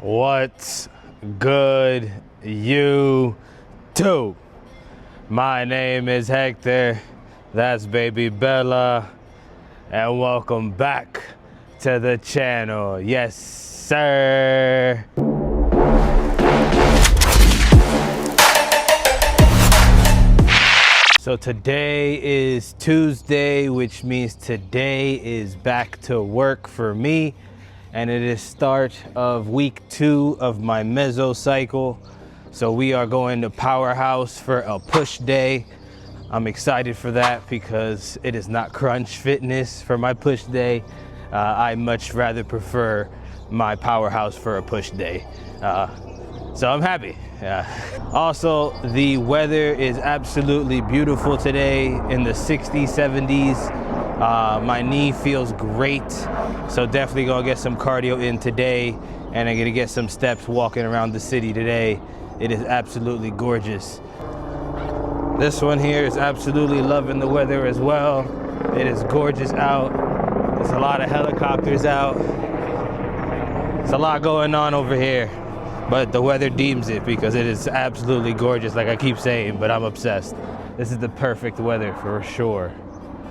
What's good, YouTube? My name is Hector, that's baby Bella, and welcome back to the channel. Yes, sir. So today is Tuesday, which means today is back to work for me. And it is start of week 2 of my mesocycle. So we are going to Powerhouse for a push day. I'm excited for that because it is not crunch fitness for my push day. I much rather prefer my Powerhouse for a push day. So I'm happy. Also, the weather is absolutely beautiful today in the 60s, 70s. My knee feels great, so definitely gonna get some cardio in today, and I'm gonna get some steps walking around the city today. It is absolutely gorgeous. This one here is absolutely loving the weather as well. It is gorgeous out. There's a lot of helicopters out. There's a lot going on over here, but the weather deems it because it is absolutely gorgeous, like I keep saying, but I'm obsessed. This is the perfect weather for sure.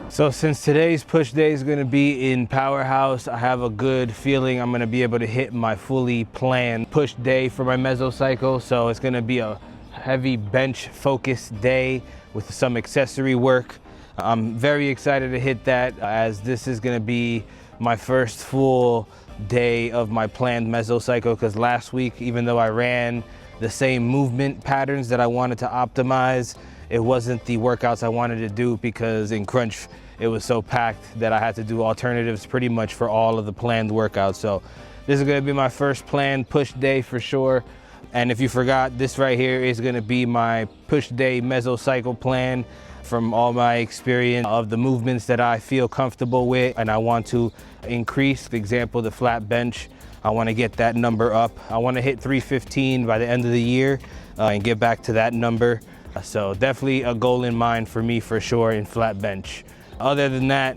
So since today's push day is gonna be in Powerhouse, I have a good feeling I'm gonna be able to hit my fully planned push day for my mesocycle. So it's gonna be a heavy bench focused day with some accessory work. I'm very excited to hit that, as this is gonna be my first full day of my planned mesocycle, because last week, even though I ran the same movement patterns that I wanted to optimize, it wasn't the workouts I wanted to do because in crunch it was so packed that I had to do alternatives pretty much for all of the planned workouts. So this is gonna be my first planned push day for sure. And if you forgot, this right here is gonna be my push day mesocycle plan from all my experience of the movements that I feel comfortable with and I want to increase. For example, the flat bench, I wanna get that number up. I wanna hit 315 by the end of the year and get back to that number. So definitely a goal in mind for me for sure in flat bench. Other than that,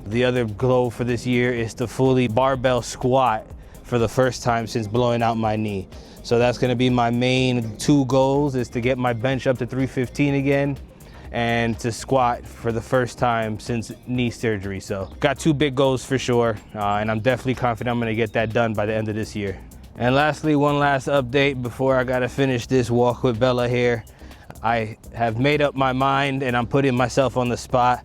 the other goal for this year is to fully barbell squat for the first time since blowing out my knee. So that's gonna be my main 2 goals, is to get my bench up to 315 again and to squat for the first time since knee surgery. So got 2 big goals for sure, and I'm definitely confident I'm gonna get that done by the end of this year. And lastly, one last update before I gotta finish this walk with Bella here. I have made up my mind and I'm putting myself on the spot.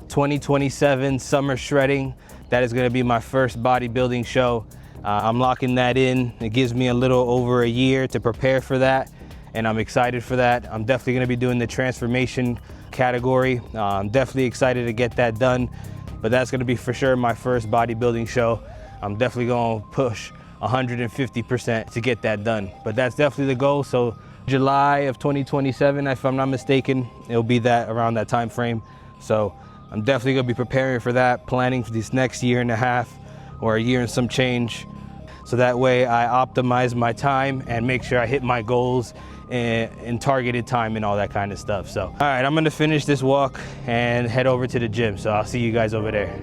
2027 summer shredding, that is gonna be my first bodybuilding show. I'm locking that in. It gives me a little over a year to prepare for that, and I'm excited for that. I'm definitely gonna be doing the transformation category. I'm definitely excited to get that done, but that's gonna be for sure my first bodybuilding show. I'm definitely gonna push 150% to get that done, but that's definitely the goal. So July of 2027, if I'm not mistaken, it'll be that around that time frame. So I'm definitely gonna be preparing for that, planning for this next year and a half or a year and some change. So that way I optimize my time and make sure I hit my goals in targeted time and all that kind of stuff. So, all right, I'm gonna finish this walk and head over to the gym. So I'll see you guys over there.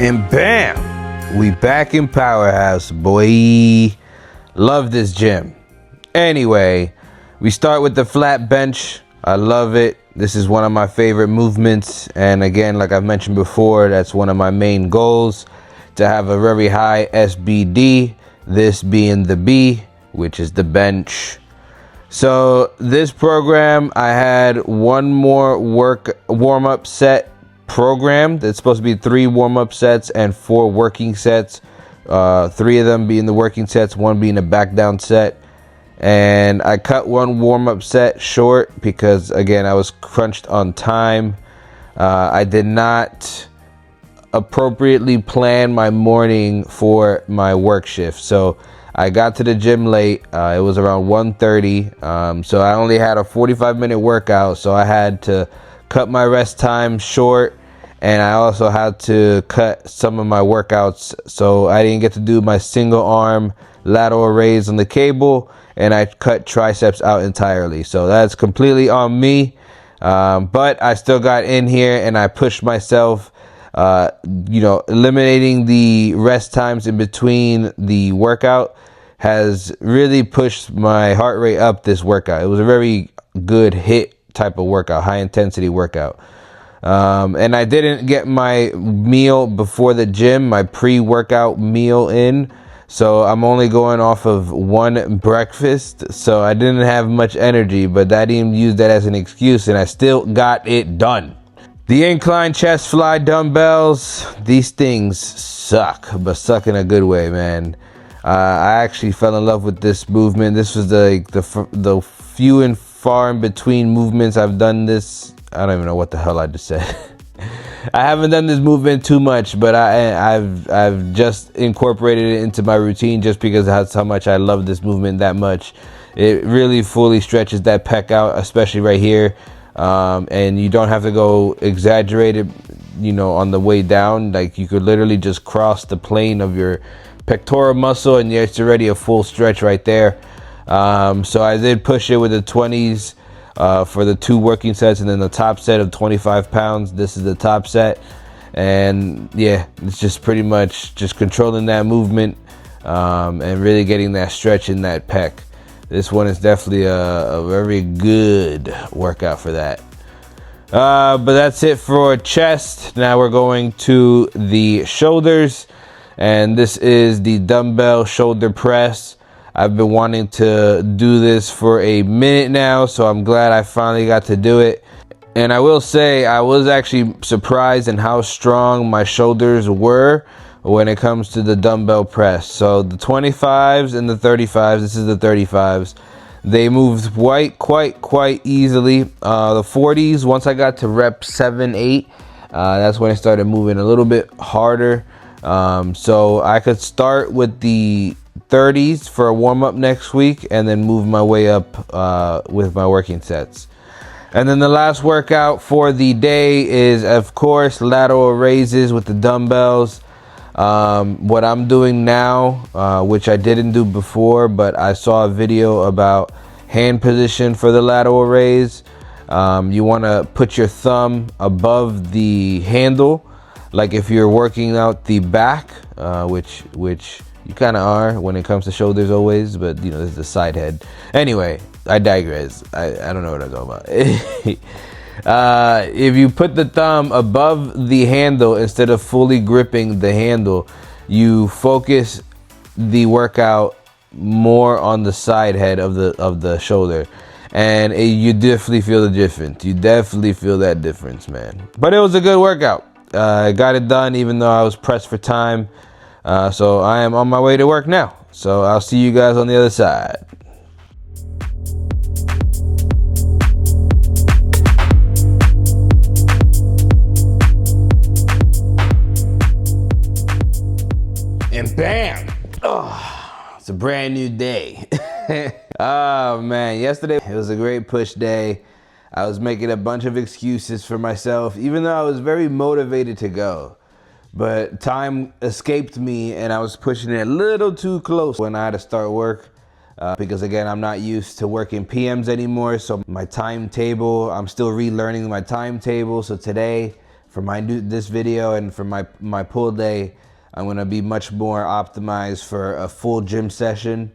And bam, we back in Powerhouse, boy. Love this gym. Anyway, we start with the flat bench. I love it. This is one of my favorite movements. And again, like I've mentioned before, that's one of my main goals, to have a very high SBD, this being the B, which is the bench. So this program, I had one more warm-up set programmed. It's supposed to be 3 warm-up sets and 4 working sets. 3 of them being the working sets, 1 being a back down set. And I cut 1 warm-up set short because, again, I was crunched on time. I did not appropriately plan my morning for my work shift. So I got to the gym late. It was around 1:30. So I only had a 45-minute workout. So I had to cut my rest time short. And I also had to cut some of my workouts. So I didn't get to do my single arm lateral raise on the cable. And I cut triceps out entirely. So that's completely on me. But I still got in here and I pushed myself. Eliminating the rest times in between the workout has really pushed my heart rate up this workout. It was a very good HIIT type of workout, high intensity workout. And I didn't get my meal before the gym, my pre-workout meal in. So I'm only going off of 1 breakfast. So I didn't have much energy, but I didn't use that as an excuse and I still got it done. The incline chest fly dumbbells, these things suck, but suck in a good way, man. I actually fell in love with this movement. This was the few and far in between movements I've done this. I don't even know what the hell I just said. I haven't done this movement too much, but I've just incorporated it into my routine just because that's how much I love this movement that much. It really fully stretches that pec out, especially right here. And you don't have to go exaggerated, on the way down. Like you could literally just cross the plane of your pectoral muscle and it's already a full stretch right there. So I did push it with the 20s for the 2 working sets, and then the top set of 25 pounds. This is the top set. And yeah, it's just pretty much just controlling that movement and really getting that stretch in that pec. This one is definitely a very good workout for that. But that's it for chest. Now we're going to the shoulders. And this is the dumbbell shoulder press. I've been wanting to do this for a minute now, so I'm glad I finally got to do it. And I will say, I was actually surprised in how strong my shoulders were when it comes to the dumbbell press. So the 25s and the 35s, this is the 35s, they moved quite easily. The 40s, once I got to rep 7, 8, that's when I started moving a little bit harder. So I could start with the 30s for a warm-up next week and then move my way up with my working sets. And then the last workout for the day is, of course, lateral raises with the dumbbells. What I'm doing now, which I didn't do before, but I saw a video about hand position for the lateral raise. You want to put your thumb above the handle, like if you're working out the back, which you kind of are when it comes to shoulders always, but this is the side head. Anyway, I digress. I don't know what I'm talking about. If you put the thumb above the handle instead of fully gripping the handle, you focus the workout more on the side head of the shoulder, and you definitely feel the difference. You definitely feel that difference, man. But it was a good workout. I got it done even though I was pressed for time. So I am on my way to work now. So I'll see you guys on the other side. And bam! Oh, it's a brand new day. Oh man, yesterday it was a great push day. I was making a bunch of excuses for myself, even though I was very motivated to go. But time escaped me and I was pushing it a little too close when I had to start work. Because again, I'm not used to working PMs anymore. So my timetable, I'm still relearning my timetable. So today, for this video and for my pull day, I'm gonna be much more optimized for a full gym session,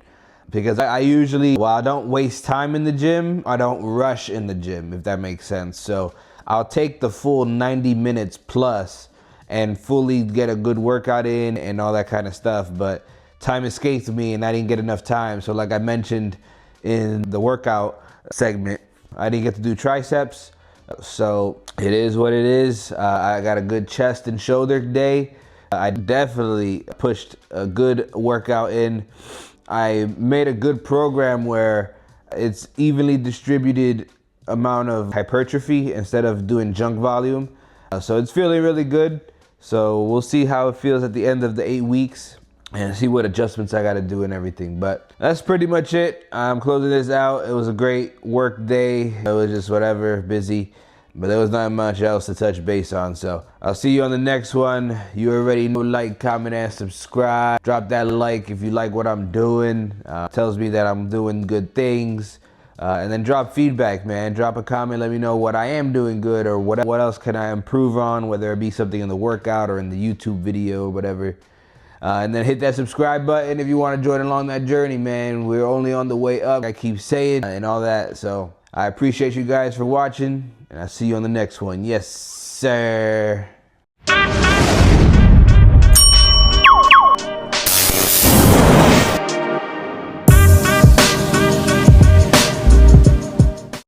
because I usually, while I don't waste time in the gym, I don't rush in the gym, if that makes sense. So I'll take the full 90 minutes plus and fully get a good workout in and all that kind of stuff. But time escaped me and I didn't get enough time. So like I mentioned in the workout segment, I didn't get to do triceps. So it is what it is. I got a good chest and shoulder day. I definitely pushed a good workout in. I made a good program where it's evenly distributed amount of hypertrophy instead of doing junk volume. So it's feeling really good. So we'll see how it feels at the end of the 8 weeks and see what adjustments I got to do and everything. But that's pretty much it. I'm closing this out. It was a great work day. It was just whatever, busy. But there was not much else to touch base on. So I'll see you on the next one. You already know, like, comment, and subscribe. Drop that like if you like what I'm doing. Tells me that I'm doing good things. And then drop feedback, man. Drop a comment. Let me know what I am doing good or what else can I improve on, whether it be something in the workout or in the YouTube video or whatever. And then hit that subscribe button if you want to join along that journey, man. We're only on the way up. I keep saying and all that. So I appreciate you guys for watching. And I'll see you on the next one. Yes, sir.